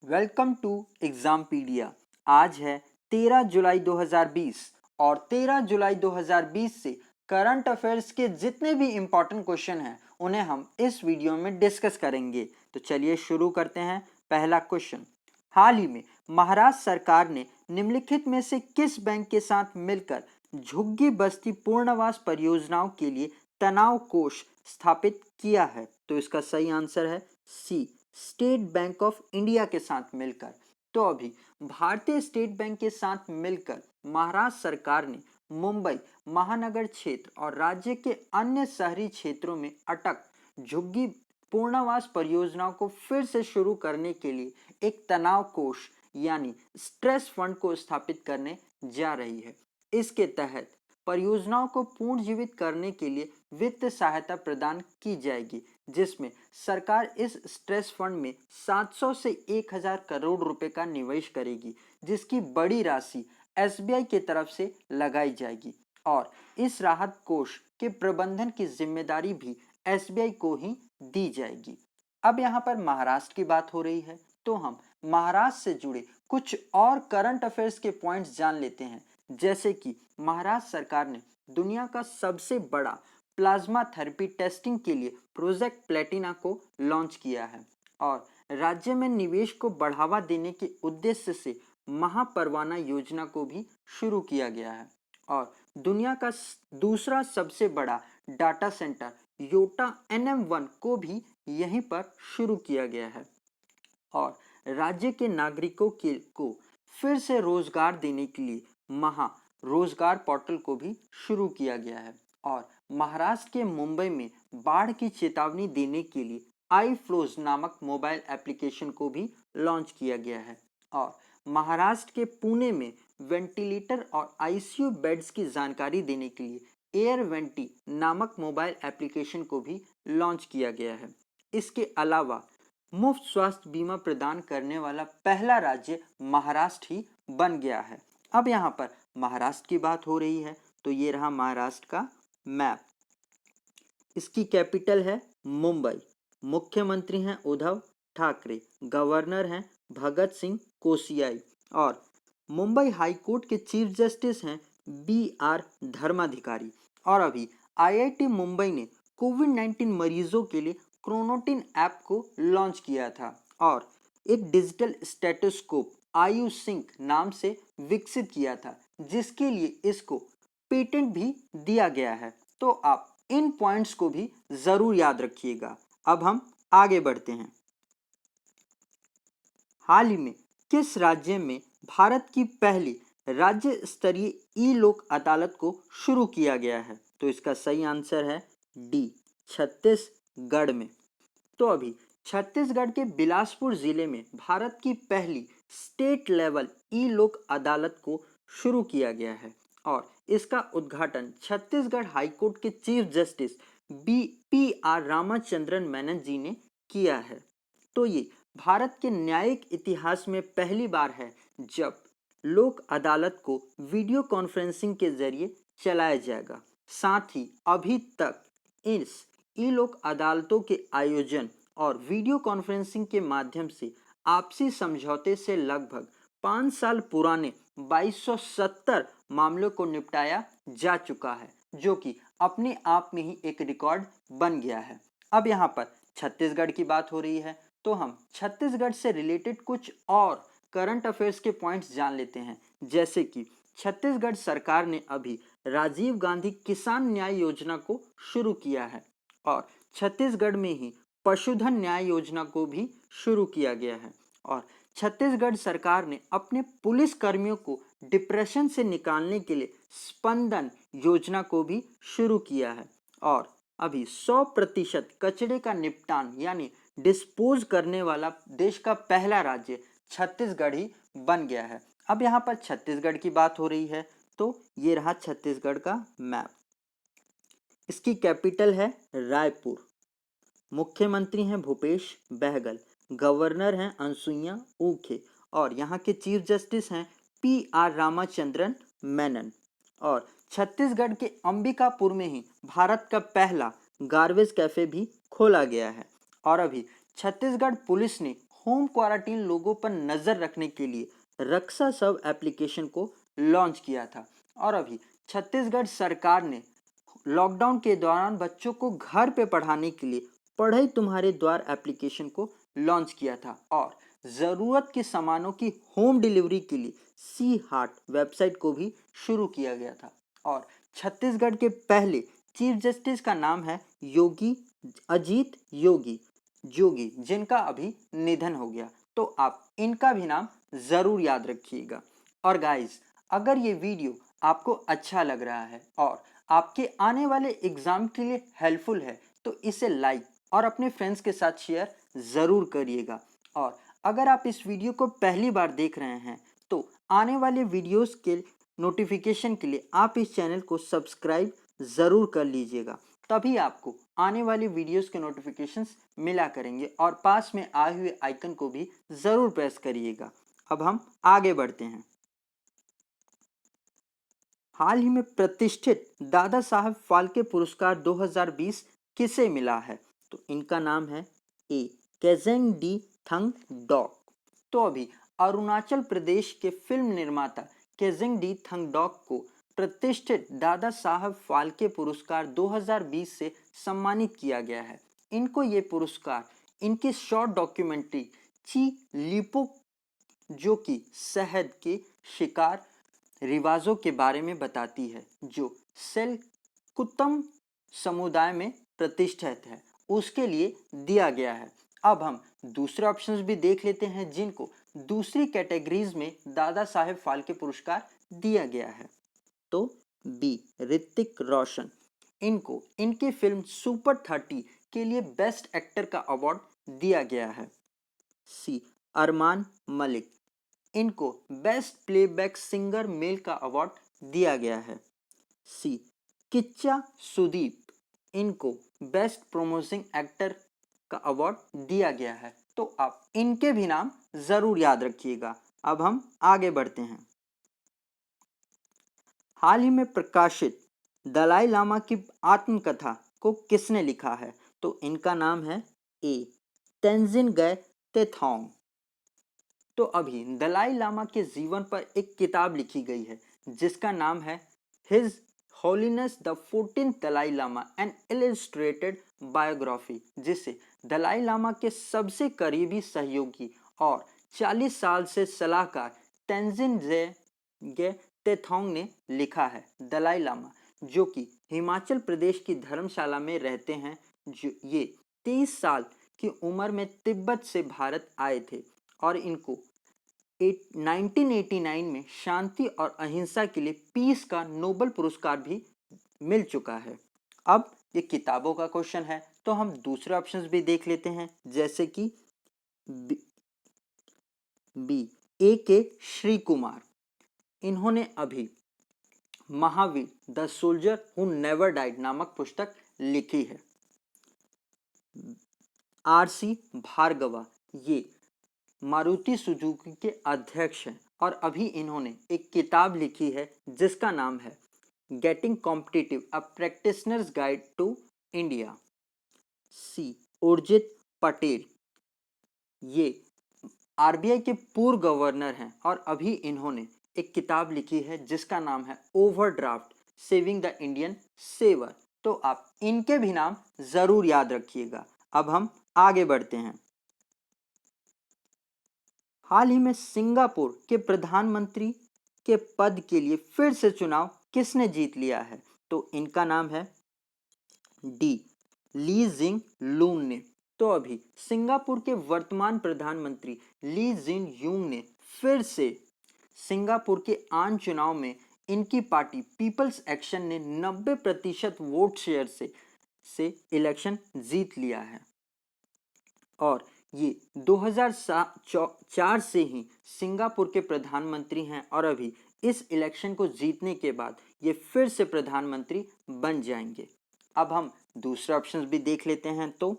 Welcome to एग्जामपीडिया। आज है 13 जुलाई 2020 और 13 जुलाई 2020 से करंट अफेयर्स के जितने भी इम्पोर्टेंट क्वेश्चन हैं उन्हें हम इस वीडियो में डिस्कस करेंगे। तो चलिए शुरू करते हैं। पहला क्वेश्चन, हाल ही में महाराष्ट्र सरकार ने निम्नलिखित में से किस बैंक के साथ मिलकर झुग्गी बस्ती पूर्णवास परियोजनाओं के लिए तनाव कोष स्थापित किया है? तो इसका सही आंसर है सी, स्टेट बैंक ऑफ इंडिया के साथ मिलकर। तो अभी भारतीय स्टेट बैंक के साथ मिलकर महाराष्ट्र सरकार ने मुंबई महानगर क्षेत्र और राज्य के अन्य शहरी क्षेत्रों में अटक झुग्गी पूर्णावास परियोजनाओं को फिर से शुरू करने के लिए एक तनाव कोष यानी स्ट्रेस फंड को स्थापित करने जा रही है। इसके तहत परियोजनाओं को पुनर्जीवित करने के लिए वित्त सहायता प्रदान की जाएगी, जिसमें सरकार इस स्ट्रेस फंड में 700 से 1000 करोड़ रुपए का निवेश करेगी, जिसकी बड़ी राशि एसबीआई की तरफ से लगाई जाएगी और इस राहत कोष के प्रबंधन की जिम्मेदारी भी एसबीआई को ही दी जाएगी। अब यहाँ पर महाराष्ट्र की बात हो रही है, तो हम महाराष्ट्र से जुड़े कुछ और करंट अफेयर्स के पॉइंट्स जान लेते हैं। जैसे कि महाराष्ट्र सरकार ने दुनिया का सबसे बड़ा प्लाज्मा थेरेपी टेस्टिंग के लिए प्रोजेक्ट प्लेटिना को लॉन्च किया है और राज्य में निवेश को बढ़ावा देने के उद्देश्य से महापरवाना योजना को भी शुरू किया गया है और दुनिया का दूसरा सबसे बड़ा डाटा सेंटर योटा NM1 को भी यहीं पर शुरू किया गया है और राज्य के नागरिकों को फिर से रोजगार देने के लिए महा रोजगार पोर्टल को भी शुरू किया गया है और महाराष्ट्र के मुंबई में बाढ़ की चेतावनी देने के लिए आई फ्लोज नामक मोबाइल एप्लीकेशन को भी लॉन्च किया गया है और महाराष्ट्र के पुणे में वेंटिलेटर और आईसीयू बेड्स की जानकारी देने के लिए एयर वेंटी नामक मोबाइल एप्लीकेशन को भी लॉन्च किया गया है। इसके अलावा मुफ्त स्वास्थ्य बीमा प्रदान करने वाला पहला राज्य महाराष्ट्र ही बन गया है। अब यहाँ पर महाराष्ट्र की बात हो रही है, तो ये रहा महाराष्ट्र का मैप। इसकी कैपिटल है मुंबई, मुख्यमंत्री हैं उद्धव ठाकरे, गवर्नर हैं भगत सिंह कोश्यारी और मुंबई हाई कोर्ट के चीफ जस्टिस हैं BR धर्माधिकारी। और अभी IIT मुंबई ने कोविड-19 मरीजों के लिए क्रोनोटिन ऐप को लॉन्च किया था और एक डिजिटल स्टेटोस्कोप आयुष सिंक नाम से विकसित किया था, जिसके लिए इसको पेटेंट भी दिया गया है। तो आप इन पॉइंट्स को भी जरूर याद रखिएगा। अब हम आगे बढ़ते हैं। हाल ही में किस राज्य में भारत की पहली राज्य स्तरीय ई लोक अदालत को शुरू किया गया है? तो इसका सही आंसर है डी, छत्तीसगढ़ में। तो अभी छत्तीसगढ़ के बिलासपुर जिले में भारत की पहली स्टेट लेवल ई लोक अदालत को शुरू किया गया है और इसका उद्घाटन छत्तीसगढ़ हाईकोर्ट के chief justice PR Ramachandran Menon ji ने किया है। तो ये भारत के न्यायिक इतिहास में पहली बार है जब लोक अदालत को वीडियो कॉन्फ्रेंसिंग के जरिए चलाया जाएगा। साथ ही अभी तक इस ई लोक अदालतों के आयोजन और वीडियो कॉन्फ्रेंसिंग के माध्यम से आपसी समझौते से लगभग 5 साल पुराने 2270 मामलों को निपटाया जा चुका है, जो कि अपने आप में ही एक रिकॉर्ड बन गया है। अब यहाँ पर छत्तीसगढ़ की बात हो रही है, तो हम छत्तीसगढ़ से रिलेटेड कुछ और करंट अफेयर्स के पॉइंट्स जान लेते हैं। जैसे कि छत्तीसगढ़ सरकार ने अभी राजीव गांधी किसान न्याय योजना को शुरू किया है और छत्तीसगढ़ में ही पशुधन न्याय योजना को भी शुरू किया गया है और छत्तीसगढ़ सरकार ने अपने पुलिस कर्मियों को डिप्रेशन से निकालने के लिए स्पंदन योजना को भी शुरू किया है और अभी 100% कचरे का निपटान यानी डिस्पोज करने वाला देश का पहला राज्य छत्तीसगढ़ ही बन गया है। अब यहाँ पर छत्तीसगढ़ की बात हो रही है, तो ये रहा छत्तीसगढ़ का मैप। इसकी कैपिटल है रायपुर, मुख्यमंत्री हैं भूपेश बहगल, गवर्नर हैं अनसुईया उइके और यहाँ के चीफ जस्टिस हैं PR रामाचंद्रन मेनन। और छत्तीसगढ़ के अंबिकापुर में ही भारत का पहला गार्बेज कैफे भी खोला गया है और अभी छत्तीसगढ़ पुलिस ने होम क्वारंटीन लोगों पर नज़र रखने के लिए रक्षा सब एप्लीकेशन को लॉन्च किया था। और अभी छत्तीसगढ़ सरकार ने लॉकडाउन के दौरान बच्चों को घर पे पढ़ाने के लिए पढ़ई तुम्हारे द्वार एप्लीकेशन को लॉन्च किया था और ज़रूरत के सामानों की होम डिलीवरी के लिए सी हार्ट वेबसाइट को भी शुरू किया गया था। और छत्तीसगढ़ के पहले चीफ जस्टिस का नाम है योगी अजीत योगी जोगी, जिनका अभी निधन हो गया। तो आप इनका भी नाम ज़रूर याद रखिएगा। और गाइस, अगर ये वीडियो आपको अच्छा लग रहा है और आपके आने वाले एग्ज़ाम के लिए हेल्पफुल है तो इसे लाइक और अपने फ्रेंड्स के साथ शेयर ज़रूर करिएगा। और अगर आप इस वीडियो को पहली बार देख रहे हैं तो आने वाले वीडियोस के नोटिफिकेशन के लिए आप इस चैनल को सब्सक्राइब ज़रूर कर लीजिएगा, तभी आपको आने वाली वीडियोस के नोटिफिकेशंस मिला करेंगे और पास में आए हुए आइकन को भी ज़रूर प्रेस करिएगा। अब हम आगे बढ़ते हैं। हाल ही में प्रतिष्ठित दादा साहब फाल्के पुरस्कार 2020 किसे मिला है? तो इनका नाम है ए केजेंग डी थंग डॉक। तो अभी अरुणाचल प्रदेश के फिल्म निर्माता केजेंग डी थंग डॉक को प्रतिष्ठित दादा साहब फाल्के पुरस्कार 2020 से सम्मानित किया गया है। इनको ये पुरस्कार इनकी शॉर्ट डॉक्यूमेंट्री ची लिपुक, जो कि शहद के शिकार रिवाजों के बारे में बताती है, जो सेलकुतम समुदाय में प्रतिष्ठित है, उसके लिए दिया गया है। अब हम दूसरे ऑप्शंस भी देख लेते हैं जिनको दूसरी कैटेगरीज में दादा साहेब फाल्के पुरस्कार दिया गया है। तो बी ऋतिक रोशन, इनको इनकी फिल्म सुपर 30 के लिए बेस्ट एक्टर का अवार्ड दिया गया है। सी अरमान मलिक, इनको बेस्ट प्लेबैक सिंगर मेल का अवार्ड दिया गया है। सी किच्चा सुदीप, इनको बेस्ट प्रोमिसिंग एक्टर का अवार्ड दिया गया है। तो आप इनके भी नाम जरूर याद रखिएगा। अब हम आगे बढ़ते हैं। हाल ही में प्रकाशित दलाई लामा की आत्मकथा को किसने लिखा है? तो इनका नाम है ए तेंजिन गए तेथोंग। तो अभी दलाई लामा के जीवन पर एक किताब लिखी गई है जिसका नाम है His Holiness the 14th Dalai Lama an illustrated biography, जिसे दलाई लामा के सबसे करीबी सहयोगी और 40 साल से सलाहकार तेंजिन गे तेथोंग ने लिखा है। दलाई लामा, जो कि हिमाचल प्रदेश की धर्मशाला में रहते हैं, जो ये 23 साल की उम्र में तिब्बत से भारत आए थे और इनको 1989 में शांति और अहिंसा के लिए पीस का नोबेल पुरस्कार भी मिल चुका है। अब ये किताबों का क्वेश्चन है तो हम दूसरे ऑप्शंस भी देख लेते हैं, जैसे कि बी ए के श्री कुमार, इन्होंने अभी Mahavir the soldier who never died नामक पुस्तक लिखी है। आर.सी. भार्गवा, ये मारुति सुजुकी के अध्यक्ष हैं और अभी इन्होंने एक किताब लिखी है जिसका नाम है getting competitive a practitioners guide to India. See Urjit Patel, ये आरबीआई के पूर्व गवर्नर हैं और अभी इन्होंने एक किताब लिखी है जिसका नाम है overdraft saving the Indian saver. तो आप इनके भी नाम जरूर याद रखिएगा। अब हम आगे बढ़ते हैं। हाल ही में सिंगापुर के प्रधानमंत्री के पद के लिए फिर से चुनाव किसने जीत लिया है? तो इनका नाम है डी ली जिंग लूंग ने। तो अभी सिंगापुर के वर्तमान प्रधानमंत्री ली जिंग यूंग ने फिर से सिंगापुर के आम चुनाव में इनकी पार्टी पीपल्स एक्शन ने 90% वोट शेयर से इलेक्शन जीत लिया है और ये 2004 से ही सिंगापुर के प्रधानमंत्री हैं और अभी इस इलेक्शन को जीतने के बाद ये फिर से प्रधानमंत्री बन जाएंगे। अब हम दूसरे ऑप्शंस भी देख लेते हैं। तो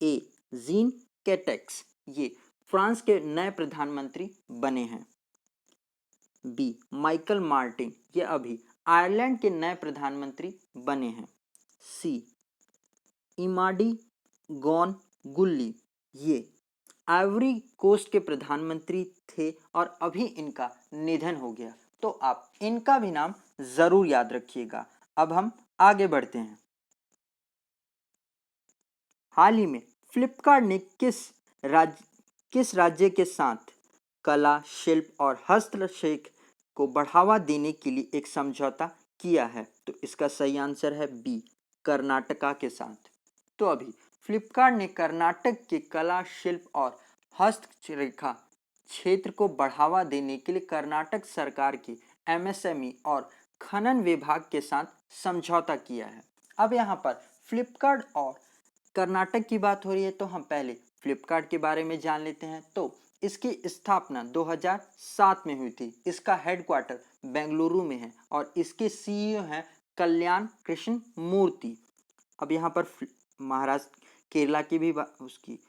ए जीन कैटेक्स, ये फ्रांस के नए प्रधानमंत्री बने हैं। बी माइकल मार्टिन, ये अभी आयरलैंड के नए प्रधानमंत्री बने हैं। सी इमाडी गॉन गुल्ली, ये आइवरी कोस्ट के प्रधानमंत्री थे और अभी इनका निधन हो गया। तो आप इनका भी नाम जरूर याद रखिएगा। अब हम आगे बढ़ते हैं। हाल ही में फ्लिपकार्ट ने किस राज्य के साथ कला, शिल्प और हस्तशिल्प को बढ़ावा देने के लिए एक समझौता किया है? तो इसका सही आंसर है बी, कर्नाटका के साथ। तो अभी फ्लिपकार्ट ने कर्नाटक के कला, शिल्प और हस्तरेखा क्षेत्र को बढ़ावा देने के लिए कर्नाटक सरकार के एमएसएमई और खनन विभाग के साथ समझौता किया है। अब यहाँ पर फ्लिपकार्ट और कर्नाटक की बात हो रही है, तो हम पहले फ्लिपकार्ट के बारे में जान लेते हैं। तो इसकी स्थापना 2007 में हुई थी। इसका हेडक्वार्टर बेंगलुरु में है और इसके सीईओ हैं कल्याण कृष्ण मूर्ति। अब यहाँ पर महाराष्ट्र, केरला की भी उसकी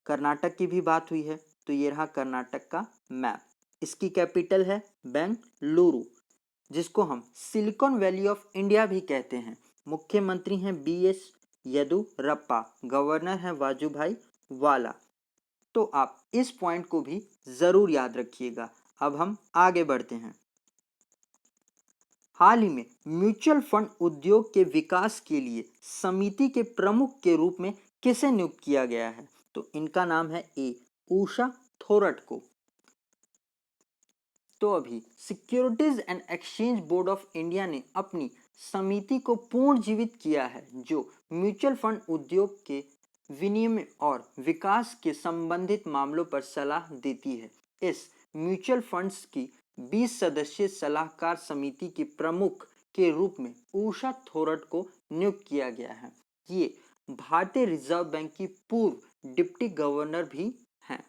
कर्नाटक की भी बात हुई है। तो ये रहा कर्नाटक का मैप। इसकी कैपिटल है बेंगलुरु, जिसको हम सिलिकॉन वैली ऑफ इंडिया भी कहते हैं। मुख्यमंत्री हैं BS येदुरप्पा, गवर्नर हैं वाजुभाई वाला। तो आप इस पॉइंट को भी जरूर याद रखिएगा। अब हम आगे बढ़ते हैं। हाल ही में म्यूचुअल फंड उद्योग के विकास के लिए समिति के प्रमुख के रूप में किसे नियुक्त किया गया है? तो इनका नाम है ए, उषा थोरट को। तो अभी securities and exchange board of India ने अपनी समिति को पुनर्जीवित किया है, जो म्यूचुअल फंड उद्योग के विनियमन और विकास के संबंधित मामलों पर सलाह देती है। इस म्यूचुअल फंड्स की 20 सदस्यीय सलाहकार समिति के प्रमुख के रूप में उषा थोरट को नियुक्त किया गया है। ये भारतीय रिजर्व बैंक की पूर्व डिप्टी गवर्नर भी हैं।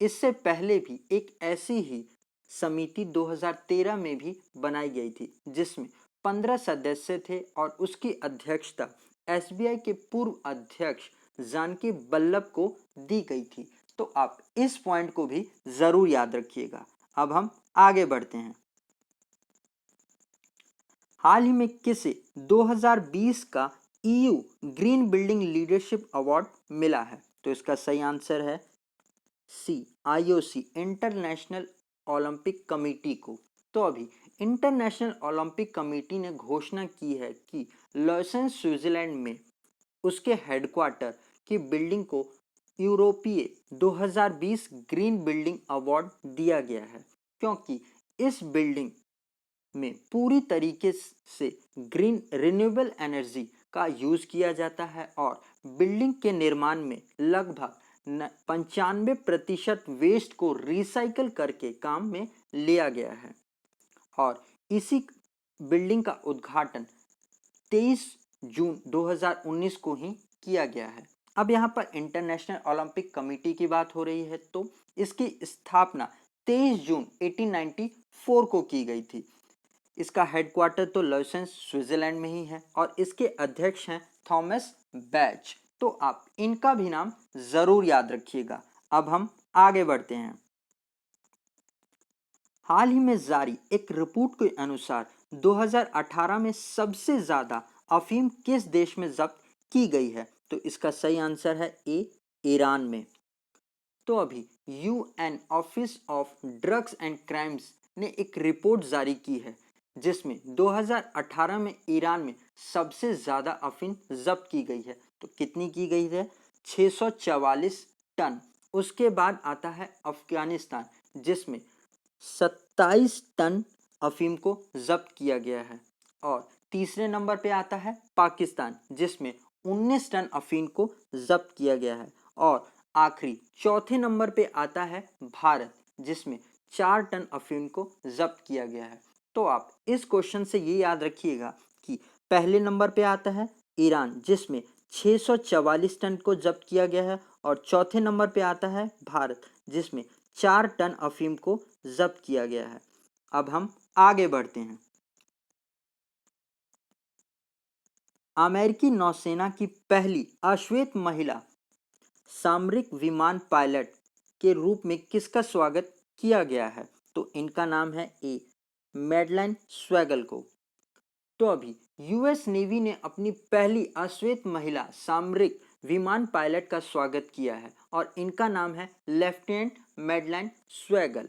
इससे पहले भी एक ऐसी ही समिति 2013 में भी बनाई गई थी, जिसमें 15 सदस्य थे और उसकी अध्यक्षता SBI के पूर्व अध्यक्ष जानकी वल्लभ को दी गई थी। तो आप इस पॉइंट को भी जरूर याद रखिएगा। अब हम आगे बढ़ते हैं। हाल ही में किसे 2020 का EU green building leadership award मिला है? तो इसका सही आंसर है सी, IOC इंटरनेशनल ओलंपिक कमेटी को। तो अभी इंटरनेशनल ओलंपिक कमेटी ने घोषणा की है कि लॉसेंस स्विट्जरलैंड में उसके हेडक्वार्टर की बिल्डिंग को यूरोपीय 2020 ग्रीन बिल्डिंग अवार्ड दिया गया है, क्योंकि इस बिल्डिंग में पूरी तरीके से ग्रीन रिन्यूएबल एनर्जी का यूज किया जाता है और बिल्डिंग के निर्माण में लगभग 95% वेस्ट को रिसाइकल करके काम में लिया गया है और इसी बिल्डिंग का उद्घाटन 23 जून 2019 को ही किया गया है। अब यहाँ पर इंटरनेशनल ओलंपिक कमेटी की बात हो रही है, तो इसकी स्थापना 23 जून 1894 को की गई थी। इसका हेडक्वार्टर तो लॉसेंस स्विट्जरलैंड में ही है और इसके अध्यक्ष हैं थॉमस बैच। तो आप इनका भी नाम जरूर याद रखिएगा। अब हम आगे बढ़ते हैं। हाल ही में जारी एक रिपोर्ट के अनुसार 2018 में सबसे ज्यादा अफीम किस देश में जब्त की गई है? तो इसका सही आंसर है ए, ईरान में। तो अभी UN office of drugs and crimes ने एक रिपोर्ट जारी की है, जिसमें 2018 में ईरान में सबसे ज्यादा अफीम जब्त की गई है। तो कितनी की गई है? 644 टन। उसके बाद आता है अफगानिस्तान, जिसमें 27 टन अफीम को जब्त किया गया है और तीसरे नंबर पे आता है पाकिस्तान, जिसमें 19 टन अफीम को जब्त किया गया है और आखिरी चौथे नंबर पे आता है भारत, जिसमें 4 टन अफीम को जब्त किया गया है। तो आप इस क्वेश्चन से ये याद रखिएगा कि पहले नंबर पे आता है ईरान, जिसमें 644 टन को जब्त किया गया है और चौथे नंबर पे आता है भारत, जिसमें 4 टन अफीम को जब्त किया गया है। अब हम आगे बढ़ते हैं। अमेरिकी नौसेना की पहली अश्वेत महिला सामरिक विमान पायलट के रूप में किसका स्वागत किया गया है? तो इनका नाम है ए, मैडलाइन स्वैगल को। तो अभी US नेवी ने अपनी पहली अश्वेत महिला सामरिक विमान पायलट का स्वागत किया है और इनका नाम है लेफ्टिनेंट मैडलाइन स्वेगल।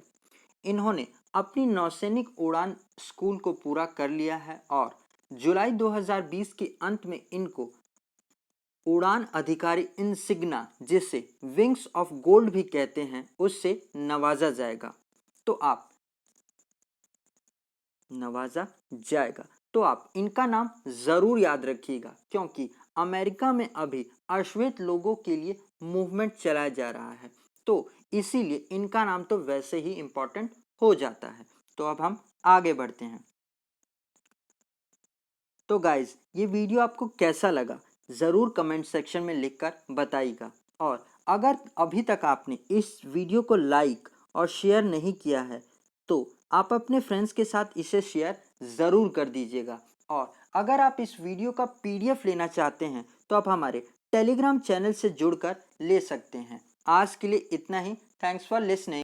इन्होंने अपनी नौसैनिक उड़ान स्कूल को पूरा कर लिया है और जुलाई 2020 के अंत में इनको उड़ान अधिकारी इंसिग्ना, जिसे विंग्स ऑफ गोल्ड भी कहते हैं, उससे नवाजा जाएगा। तो आप इनका नाम जरूर याद रखिएगा, क्योंकि अमेरिका में अभी अश्वेत लोगों के लिए मूवमेंट चलाया जा रहा है, तो इसीलिए इनका नाम तो वैसे ही इंपॉर्टेंट हो जाता है। तो अब हम आगे बढ़ते हैं। तो गाइज, ये वीडियो आपको कैसा लगा ज़रूर कमेंट सेक्शन में लिखकर बताइएगा, और अगर अभी तक आपने इस वीडियो को लाइक और शेयर नहीं किया है तो आप अपने फ्रेंड्स के साथ इसे शेयर ज़रूर कर दीजिएगा। और अगर आप इस वीडियो का PDF लेना चाहते हैं तो आप हमारे टेलीग्राम चैनल से जुड़कर ले सकते हैं। आज के लिए इतना ही। Thanks for listening.